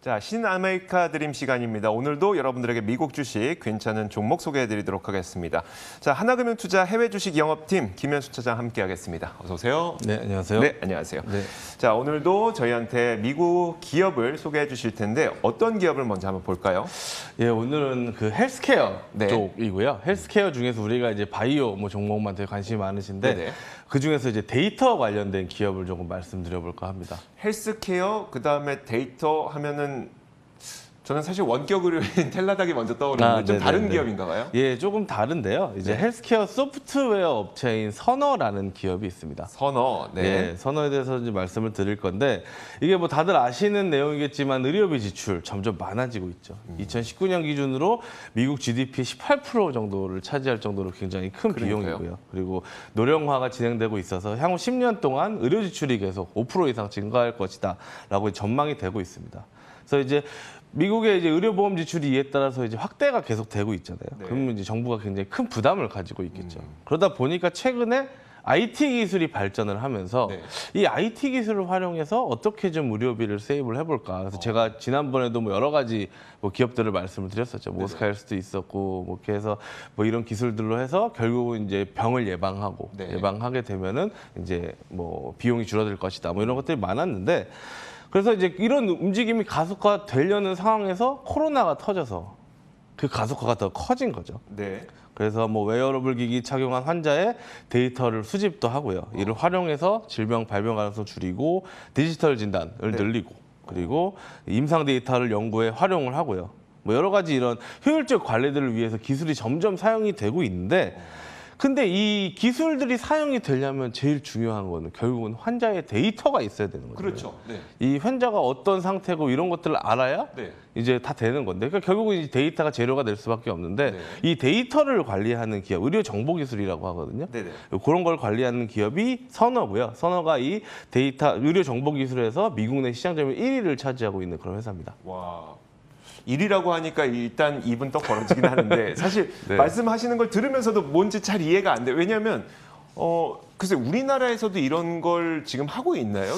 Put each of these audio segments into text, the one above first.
자, 신아메리카 드림 시간입니다. 오늘도 여러분들에게 미국 주식 괜찮은 종목 소개해드리도록 하겠습니다. 자, 하나금융투자 해외 주식 영업팀 김현수 차장 함께하겠습니다. 어서 오세요. 네, 안녕하세요. 네, 안녕하세요. 네. 자, 오늘도 저희한테 미국 기업을 소개해 주실 텐데 어떤 기업을 먼저 한번 볼까요? 예, 오늘은 그 헬스케어 네. 쪽이고요. 헬스케어 중에서 우리가 이제 바이오 종목만 되게 관심이 많으신데 네네. 그 중에서 이제 데이터 관련된 기업을 조금 말씀드려볼까 합니다. 헬스케어, 그다음에 데이터 하면은 저는 사실 원격 의료인 텔라닥이 먼저 떠오르는데 좀 다른 기업인가 봐요? 예, 조금 다른데요. 이제 네. 헬스케어 소프트웨어 업체인 선어라는 기업이 있습니다. 선어. 네. 예, 선어에 대해서 이제 말씀을 드릴 건데 이게 뭐 다들 아시는 내용이겠지만 의료비 지출 점점 많아지고 있죠. 2019년 기준으로 미국 GDP 18% 정도를 차지할 정도로 굉장히 큰 그러니까요. 비용이고요. 그리고 노령화가 진행되고 있어서 향후 10년 동안 의료 지출이 계속 5% 이상 증가할 것이다라고 전망이 되고 있습니다. 그래서 이제 미국의 이제 의료보험 지출이 이에 따라서 이제 확대가 계속 되고 있잖아요. 네. 그러면 이제 정부가 굉장히 큰 부담을 가지고 있겠죠. 그러다 보니까 최근에 IT 기술이 발전을 하면서 네. 이 IT 기술을 활용해서 어떻게 좀 의료비를 세이브를 해볼까. 그래서 제가 지난번에도 뭐 여러 가지 뭐 기업들을 말씀을 드렸었죠. 모스카헬스도 있었고 뭐 이렇게 해서 뭐 이런 기술들로 해서 결국은 이제 병을 예방하고 네. 예방하게 되면은 이제 뭐 비용이 줄어들 것이다. 뭐 이런 것들이 많았는데 그래서 이제 이런 움직임이 가속화되려는 상황에서 코로나가 터져서 그 가속화가 더 커진 거죠. 네. 그래서 뭐 웨어러블 기기 착용한 환자의 데이터를 수집도 하고요. 이를 활용해서 질병 발병 가능성 줄이고 디지털 진단을 네. 늘리고 그리고 임상 데이터를 연구에 활용을 하고요. 뭐 여러 가지 이런 효율적 관리들을 위해서 기술이 점점 사용이 되고 있는데 근데 이 기술들이 사용이 되려면 제일 중요한 거는 결국은 환자의 데이터가 있어야 되는 거죠. 그렇죠. 네. 이 환자가 어떤 상태고 이런 것들을 알아야 네. 이제 다 되는 건데 그러니까 결국은 이 데이터가 재료가 될 수밖에 없는데 네. 이 데이터를 관리하는 기업, 의료 정보 기술이라고 하거든요. 네네. 그런 걸 관리하는 기업이 선어고요. 선어가 이 데이터 의료 정보 기술에서 미국 내 시장 점유율 1위를 차지하고 있는 그런 회사입니다. 와. 일이라고 하니까 일단 입은 떡 벌어지긴 하는데 사실 네. 말씀하시는 걸 들으면서도 뭔지 잘 이해가 안 돼요. 왜냐하면 글쎄 우리나라에서도 이런 걸 지금 하고 있나요?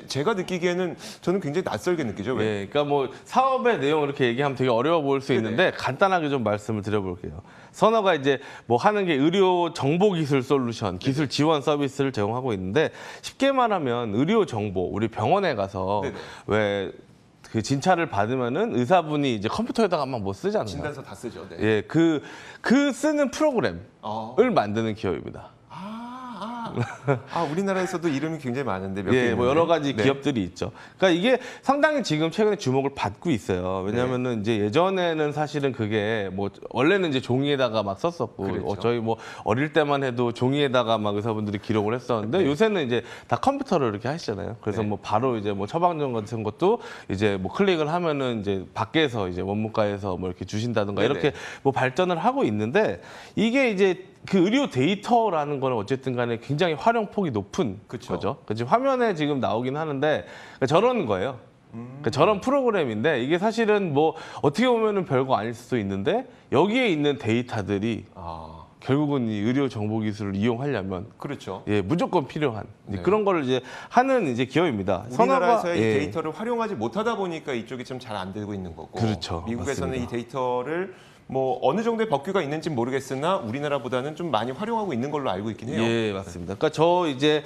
제가 느끼기에는 저는 굉장히 낯설게 느끼죠. 왜? 예, 그러니까 뭐 사업의 내용을 이렇게 얘기하면 되게 어려워 보일 수 네네. 있는데 간단하게 좀 말씀을 드려볼게요. 선어가 이제 뭐 하는 게 의료 정보 기술 솔루션, 기술 지원 서비스를 제공하고 있는데 쉽게 말하면 의료 정보, 우리 병원에 가서 네네. 왜 그 진찰을 받으면은 의사분이 이제 컴퓨터에다가 막 뭐 쓰잖아요. 진단서 다 쓰죠. 네. 예, 그 쓰는 프로그램을 만드는 기업입니다. 우리나라에서도 이름이 굉장히 많은데 몇 개 예, 있는데. 뭐 여러 가지 네. 기업들이 있죠. 그러니까 이게 상당히 지금 최근에 주목을 받고 있어요. 왜냐하면은 이제 예전에는 사실은 그게 뭐 원래는 이제 종이에다가 막 썼었고 그렇죠. 저희 뭐 어릴 때만 해도 종이에다가 막 의사분들이 기록을 했었는데 요새는 이제 다 컴퓨터로 이렇게 하시잖아요. 그래서 네. 뭐 바로 이제 뭐 처방전 같은 것도 이제 뭐 클릭을 하면은 이제 밖에서 이제 원무과에서 뭐 이렇게 주신다든가 네네. 이렇게 뭐 발전을 하고 있는데 이게 이제 그 의료 데이터라는 거는 어쨌든 간에 굉장히 활용폭이 높은 그쵸. 거죠. 그치? 화면에 지금 나오긴 하는데 그러니까 저런 거예요. 그러니까 저런 프로그램인데 이게 사실은 뭐 어떻게 보면은 별거 아닐 수도 있는데 여기에 있는 데이터들이 결국은 이 의료 정보 기술을 이용하려면 그렇죠. 예, 무조건 필요한 이제 네. 그런 거를 이제 하는 이제 기업입니다. 우리나라에서의 이 예. 데이터를 활용하지 못하다 보니까 이쪽이 좀 잘 안 되고 있는 거고. 그렇죠. 미국에서는 맞습니다. 이 데이터를 뭐 어느 정도의 법규가 있는지 모르겠으나 우리나라보다는 좀 많이 활용하고 있는 걸로 알고 있긴 해요. 예, 맞습니다. 그러니까 저 이제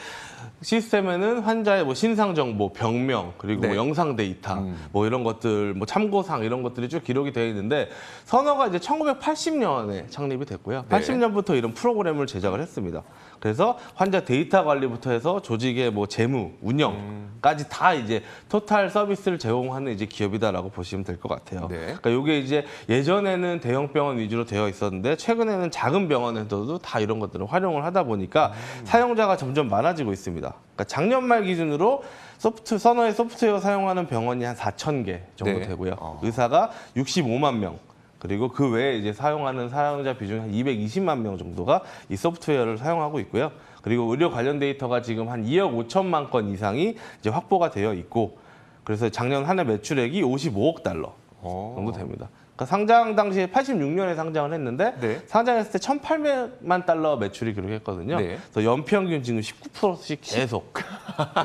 시스템에는 환자의 뭐 신상 정보, 병명, 그리고 네. 뭐 영상 데이터, 뭐 이런 것들, 뭐 참고상 이런 것들이 쭉 기록이 되어 있는데 선어가 이제 1980년에 창립이 됐고요. 네. 80년부터 이런 프로그램을 제작을 했습니다. 그래서 환자 데이터 관리부터 해서 조직의 뭐 재무, 운영까지 다 이제 토탈 서비스를 제공하는 이제 기업이다라고 보시면 될 것 같아요. 네. 그러니까 이게 이제 예전에는 대형 병원 위주로 되어 있었는데 최근에는 작은 병원에서도 다 이런 것들을 활용을 하다 보니까 사용자가 점점 많아지고 있습니다. 그러니까 작년 말 기준으로 선어의 소프트웨어 사용하는 병원이 한 4,000개 정도 네. 되고요. 의사가 65만 명. 그리고 그 외에 이제 사용하는 사용자 비중이 한 220만 명 정도가 이 소프트웨어를 사용하고 있고요. 그리고 의료 관련 데이터가 지금 한 2억 5천만 건 이상이 이제 확보가 되어 있고, 그래서 작년 한 해 매출액이 55억 달러 정도 됩니다. 그러니까 그러니까 상장 당시에 86년에 상장을 했는데 네. 상장했을 때 1,800만 달러 매출이 기록했거든요. 네. 그래서 연평균 지금 19%씩 계속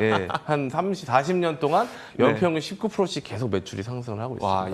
예, 한 40년 동안 연평균 19%씩 계속 매출이 상승을 하고 있습니다. 와,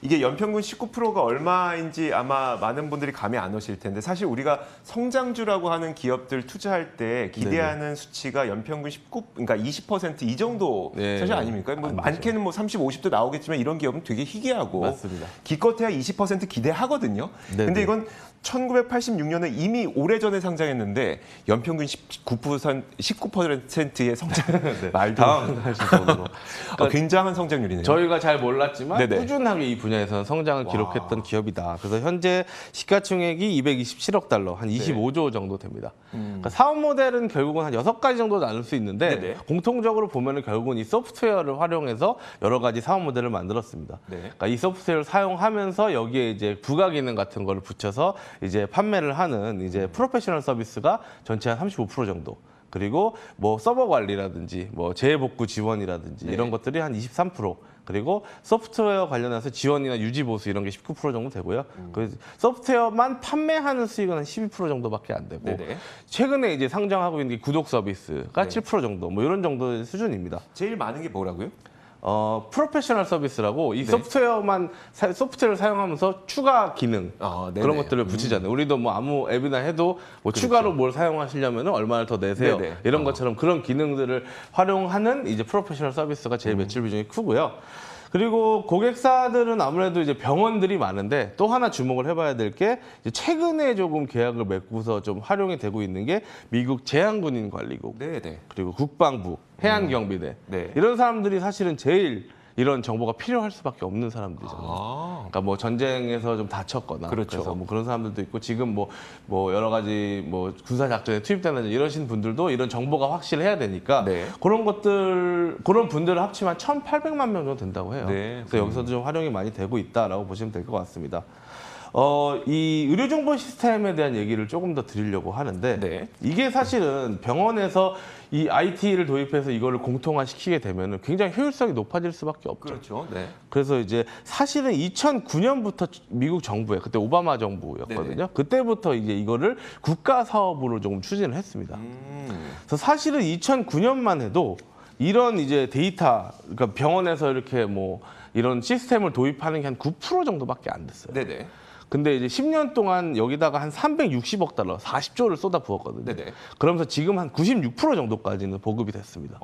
이게 연평균 19%가 얼마인지 아마 많은 분들이 감이 안 오실 텐데 사실 우리가 성장주라고 하는 기업들 투자할 때 기대하는 수치가 연평균 그러니까 20%이 정도 네. 사실 아닙니까? 뭐 많게는 뭐 30, 50도 나오겠지만 이런 기업은 되게 희귀하고 맞습니다. 기껏해야 20% 기대하거든요. 네네. 근데 이건 1986년에 이미 오래전에 상장했는데 연평균 19%의 성장. 말도 당황하실 정도로. 굉장한 성장률이네요. 저희가 잘 몰랐지만 네네. 꾸준하게 이 분야에서는 성장을 기록했던 기업이다. 그래서 현재 시가총액이 227억 달러, 한 25조 정도 됩니다. 그러니까 사업 모델은 결국은 한 6가지 정도 나눌 수 있는데 네네. 공통적으로 보면은 결국은 이 소프트웨어를 활용해서 여러 가지 사업 모델을 만들었습니다. 네. 그러니까 이 소프트웨어를 사용하면서 여기에 이제 부가 기능 같은 거를 붙여서 이제 판매를 하는 이제 프로페셔널 서비스가 전체 한 35% 정도. 그리고 뭐 서버 관리라든지 뭐 재복구 지원이라든지 네. 이런 것들이 한 23%. 그리고 소프트웨어 관련해서 지원이나 유지 보수 이런 게 19% 정도 되고요. 그 소프트웨어만 판매하는 수익은 한 12% 정도밖에 안 되고 네네. 최근에 이제 상장하고 있는 게 구독 서비스가 7% 정도 뭐 이런 정도의 수준입니다. 제일 많은 게 뭐라고요? 프로페셔널 서비스라고 이 네. 소프트웨어를 사용하면서 추가 기능 네네. 그런 것들을 붙이잖아요. 우리도 뭐 아무 앱이나 해도 뭐 추가로 뭘 사용하시려면 얼마를 더 내세요. 네네. 이런 것처럼 그런 기능들을 활용하는 이제 프로페셔널 서비스가 제일 매출 비중이 크고요. 그리고 고객사들은 아무래도 이제 병원들이 많은데 또 하나 주목을 해봐야 될 게 최근에 조금 계약을 맺고서 좀 활용이 되고 있는 게 미국 제한군인관리국 네네. 그리고 국방부, 해안경비대 네. 이런 사람들이 사실은 제일 이런 정보가 필요할 수밖에 없는 사람들이잖아요. 그러니까 뭐 전쟁에서 좀 다쳤거나 그렇죠. 그래서 뭐 그런 사람들도 있고 지금 뭐 여러 가지 뭐 군사 작전에 투입되는 이러신 분들도 이런 정보가 확실해야 되니까 네. 그런 분들을 합치면 1,800만 명 정도 된다고 해요. 네. 그래서 여기서도 좀 활용이 많이 되고 있다라고 보시면 될 것 같습니다. 이 의료정보 시스템에 대한 얘기를 조금 더 드리려고 하는데 네. 이게 사실은 병원에서 이 IT를 도입해서 이거를 공통화시키게 되면 굉장히 효율성이 높아질 수밖에 없죠. 그렇죠. 네. 그래서 이제 사실은 2009년부터 미국 정부에 그때 오바마 정부였거든요. 네네. 그때부터 이제 이거를 국가 사업으로 조금 추진을 했습니다. 그래서 사실은 2009년만 해도 이런 이제 데이터, 그러니까 병원에서 이렇게 뭐 이런 시스템을 도입하는 게 한 9% 정도밖에 안 됐어요. 네네. 근데 이제 10년 동안 여기다가 한 360억 달러, 40조를 쏟아 부었거든요. 네네. 그러면서 지금 한 96% 정도까지는 보급이 됐습니다.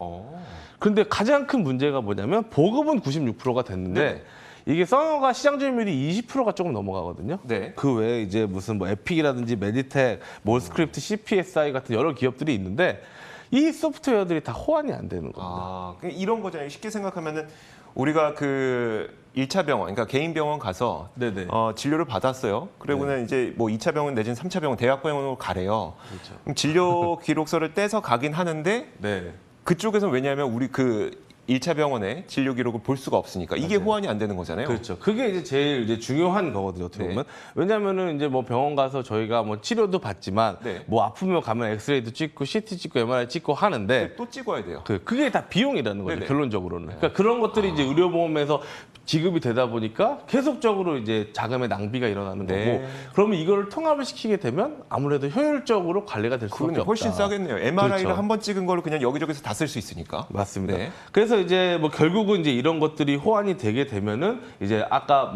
그런데 가장 큰 문제가 뭐냐면 보급은 96%가 됐는데 네네. 이게 서버가 시장 점유율이 20%가 조금 넘어가거든요. 네. 그 외에 이제 무슨 뭐 에픽이라든지 메디텍, 몰스크립트, CPSI 같은 여러 기업들이 있는데 이 소프트웨어들이 다 호환이 안 되는 겁니다. 그러니까 이런 거잖아요. 쉽게 생각하면은 우리가 그 1차 병원, 그러니까 개인 병원 가서 네네. 진료를 받았어요. 그리고는 이제 뭐 2차 병원 내지는 3차 병원, 대학 병원으로 가래요. 그렇죠. 그럼 진료 기록서를 떼서 가긴 하는데 네. 그쪽에서는 왜냐하면 우리 그 1차 병원의 진료 기록을 볼 수가 없으니까 이게 호환이 안 되는 거잖아요. 그렇죠. 그게 이제 제일 이제 중요한 거거든요. 어떻게 네. 보면. 왜냐면은 이제 뭐 병원 가서 저희가 뭐 치료도 받지만 네. 뭐 아프면 가면 엑스레이도 찍고 CT 찍고 MRI 찍고 하는데 또 찍어야 돼요. 그게 다 비용이라는 거죠. 네네. 결론적으로는. 그러니까 그런 것들이 이제 의료보험에서 지급이 되다 보니까 계속적으로 이제 자금의 낭비가 일어나는 네. 거고 그러면 이거를 통합을 시키게 되면 아무래도 효율적으로 관리가 될 수밖에 그러네. 없다. 훨씬 싸겠네요. MRI를 그렇죠. 한 번 찍은 거를 그냥 여기저기서 다 쓸 수 있으니까. 맞습니다. 네. 그래서 이제 뭐 결국은 이제 이런 것들이 호환이 되게 되면은 이제 아까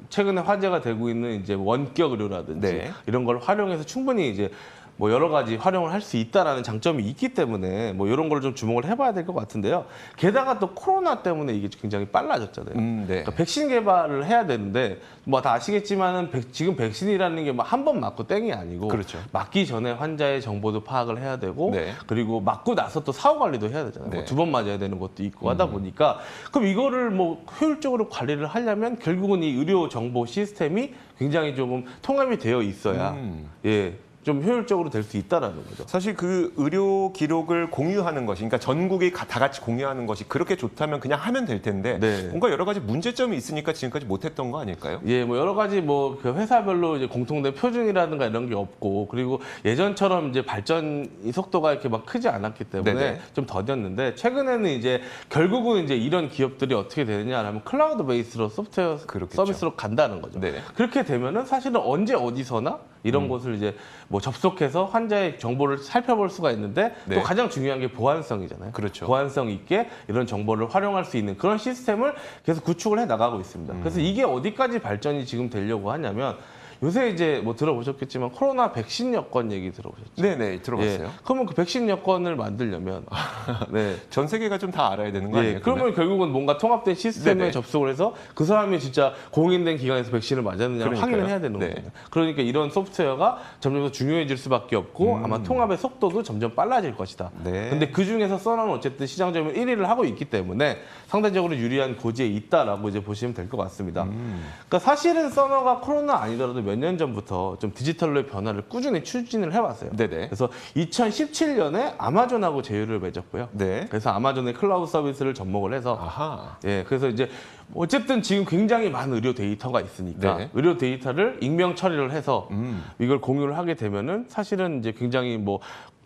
최근에 화제가 되고 있는 이제 원격 의료라든지 네. 이런 걸 활용해서 충분히 이제 뭐 여러 가지 활용을 할 수 있다라는 장점이 있기 때문에 뭐 이런 걸 좀 주목을 해봐야 될 것 같은데요. 게다가 또 코로나 때문에 이게 굉장히 빨라졌잖아요. 네. 그러니까 백신 개발을 해야 되는데 뭐 다 아시겠지만은 지금 백신이라는 게 한 번 맞고 땡이 아니고 그렇죠. 맞기 전에 환자의 정보도 파악을 해야 되고 네. 그리고 맞고 나서 또 사후 관리도 해야 되잖아요. 네. 뭐 두 번 맞아야 되는 것도 있고 하다 보니까 그럼 이거를 뭐 효율적으로 관리를 하려면 결국은 이 의료 정보 시스템이 굉장히 조금 통합이 되어 있어야 예. 좀 효율적으로 될 수 있다라는 거죠. 사실 그 의료 기록을 공유하는 것이, 그러니까 전국이 다 같이 공유하는 것이 그렇게 좋다면 그냥 하면 될 텐데 네. 뭔가 여러 가지 문제점이 있으니까 지금까지 못했던 거 아닐까요? 예, 뭐 여러 가지 뭐 그 회사별로 이제 공통된 표준이라든가 이런 게 없고, 그리고 예전처럼 이제 발전 속도가 이렇게 막 크지 않았기 때문에 네네. 좀 더뎠는데, 최근에는 이제 결국은 이제 이런 기업들이 어떻게 되느냐라면 클라우드 베이스로 소프트웨어 그렇겠죠. 서비스로 간다는 거죠. 네. 그렇게 되면은 사실은 언제 어디서나 이런 곳을 이제 뭐 접속해서 환자의 정보를 살펴볼 수가 있는데, 네. 또 가장 중요한 게 보안성이잖아요. 그렇죠. 보안성 있게 이런 정보를 활용할 수 있는 그런 시스템을 계속 구축을 해 나가고 있습니다. 그래서 이게 어디까지 발전이 지금 되려고 하냐면, 요새 이제 뭐 들어보셨겠지만 코로나 백신 여권 얘기 들어보셨죠? 네네, 들어봤어요. 예. 그러면 그 백신 여권을 만들려면 네. 전 세계가 좀 다 알아야 되는 거 아니에요? 예, 그러면 결국은 뭔가 통합된 시스템에 네네. 접속을 해서 그 사람이 진짜 공인된 기관에서 백신을 맞았느냐 그러니까요. 확인을 해야 되는 네. 거거든요. 그러니까 이런 소프트웨어가 점점 더 중요해질 수밖에 없고, 아마 통합의 속도도 점점 빨라질 것이다. 네. 근데 그 중에서 써나는 어쨌든 시장 점유율 1위를 하고 있기 때문에 상대적으로 유리한 고지에 있다라고 이제 보시면 될 것 같습니다. 그러니까 사실은 써너가 코로나 아니더라도 몇 년 전부터 좀 디지털로의 변화를 꾸준히 추진을 해왔어요. 네네. 그래서 2017년에 아마존하고 제휴를 맺었고요. 네. 그래서 아마존의 클라우드 서비스를 접목을 해서 아하. 예, 그래서 이제 어쨌든 지금 굉장히 많은 의료 데이터가 있으니까 네. 의료 데이터를 익명 처리를 해서 이걸 공유를 하게 되면은 사실은 이제 굉장히 뭐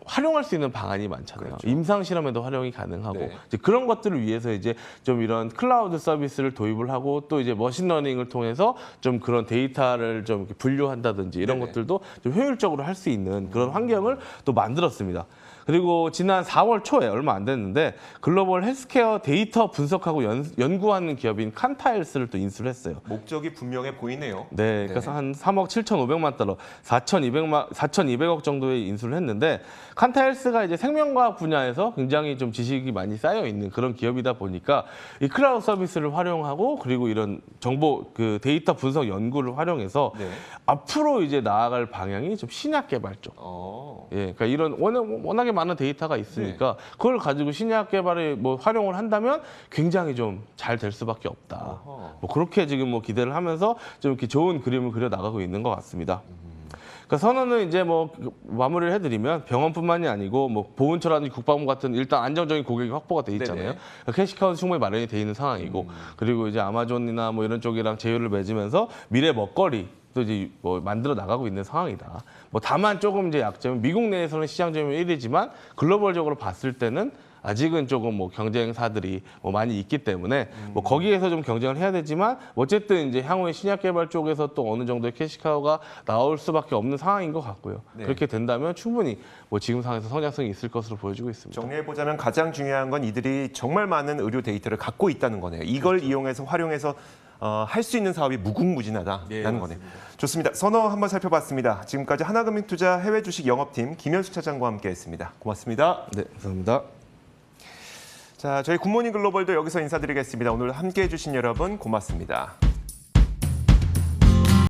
활용할 수 있는 방안이 많잖아요. 그렇죠. 임상 실험에도 활용이 가능하고, 네. 이제 그런 것들을 위해서 이제 좀 이런 클라우드 서비스를 도입을 하고, 또 이제 머신러닝을 통해서 좀 그런 데이터를 좀 이렇게 분류한다든지 이런 네네. 것들도 좀 효율적으로 할 수 있는 그런 환경을 또 만들었습니다. 그리고 지난 4월 초에 얼마 안 됐는데 글로벌 헬스케어 데이터 분석하고 연구하는 기업인 칸타일스를 또 인수를 했어요. 목적이 분명해 보이네요. 네, 그래서 한 3억 7,500만 달러, 4,200억 정도의 인수를 했는데, 칸타헬스가 이제 생명과학 분야에서 굉장히 좀 지식이 많이 쌓여 있는 그런 기업이다 보니까 이 클라우드 서비스를 활용하고, 그리고 이런 정보 그 데이터 분석 연구를 활용해서 네. 앞으로 이제 나아갈 방향이 좀 신약 개발 쪽. 예, 그러니까 이런 워낙에 많은 데이터가 있으니까 그걸 가지고 신약 개발에 뭐 활용을 한다면 굉장히 좀 잘 될 수밖에 없다. 어허. 뭐 그렇게 지금 뭐 기대를 하면서 좀 이렇게 좋은 그림을 그려 나가고 있는 것 같습니다. 그러니까 선언은 이제 뭐 마무리를 해드리면, 병원뿐만이 아니고 뭐 보훈처라든지 국방부 같은 일단 안정적인 고객이 확보가 돼 있잖아요. 네네. 그러니까 캐시카우는 충분히 마련이 돼 있는 상황이고, 그리고 이제 아마존이나 뭐 이런 쪽이랑 제휴를 맺으면서 미래 먹거리 또 이제 뭐 만들어 나가고 있는 상황이다. 뭐 다만 조금 이제 약점은 미국 내에서는 시장 점유율 1위지만 글로벌적으로 봤을 때는 아직은 조금 뭐 경쟁사들이 뭐 많이 있기 때문에 뭐 거기에서 좀 경쟁을 해야 되지만, 어쨌든 이제 향후에 신약 개발 쪽에서 또 어느 정도의 캐시카우가 나올 수밖에 없는 상황인 것 같고요. 네. 그렇게 된다면 충분히 뭐 지금 상황에서 성장성이 있을 것으로 보여지고 있습니다. 정리해보자면 가장 중요한 건 이들이 정말 많은 의료 데이터를 갖고 있다는 거네요. 이걸 이용해서 활용해서 할 수 있는 사업이 무궁무진하다라는 네, 거네요. 좋습니다. 선호 한번 살펴봤습니다. 지금까지 하나금융투자 해외 주식 영업팀 김현수 차장과 함께했습니다. 고맙습니다. 네, 감사합니다. 자, 저희 굿모닝 글로벌도 여기서 인사드리겠습니다. 오늘 함께해 주신 여러분 고맙습니다.